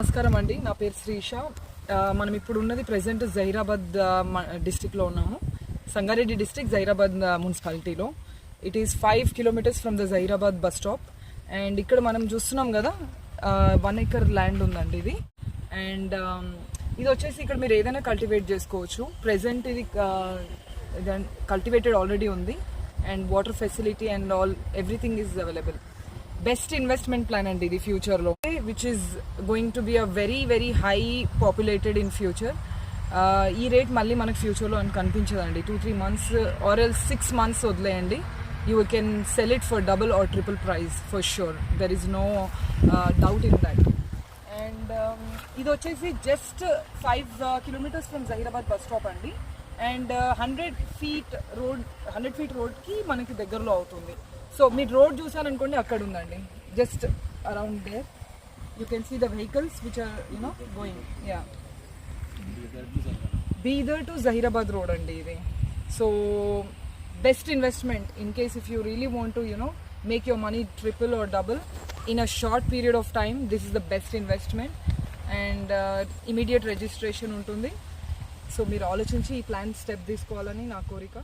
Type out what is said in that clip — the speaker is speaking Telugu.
నమస్కారం అండి, నా పేరు శ్రీష. మనం ఇప్పుడు ఉన్నది ప్రెసెంట్ జహీరాబాద్ డిస్టిక్లో ఉన్నాము. సంగారెడ్డి డిస్టిక్ జహీరాబాద్ మున్సిపాలిటీలో. It is 5 kilometers from the Zaheerabad bus stop. And ఇక్కడ మనం చూస్తున్నాం కదా, 1 acre ల్యాండ్ ఉందండి ఇది. అండ్ ఇది వచ్చేసి ఇక్కడ మీరు ఏదైనా కల్టివేట్ చేసుకోవచ్చు. ప్రెసెంట్ ఇది కల్టివేటెడ్ ఆల్రెడీ ఉంది. And water facility and everything is available. Best investment plan అండి ఇది ఫ్యూచర్లో, which is going to be a very high populated in future. ఈ రేట్ మళ్ళీ మనకు ఫ్యూచర్లో అని కనిపించదండి. 2-3 months ఆర్ ఎల్స్ 6 months వదిలేయండి. You can sell it for double or triple price for sure. There is no doubt in that. And ఇది వచ్చేసి just 5 kilometers from Zaheerabad bus stop అండి. అండ్ 100 feet రోడ్కి మనకి దగ్గరలో అవుతుంది. సో మీరు రోడ్ చూసారనుకోండి, అక్కడ ఉందండి, just around there you can see the vehicles which are going. Bidar to Zaheerabad road అండి ఇది. So best investment in case if you really want to make your money triple or double in a short period of time. This is the best investment. And immediate registration ఉంటుంది. సో మీరు ఆలోచించి ఈ ప్లాన్ స్టెప్ తీసుకోవాలని నా కోరిక.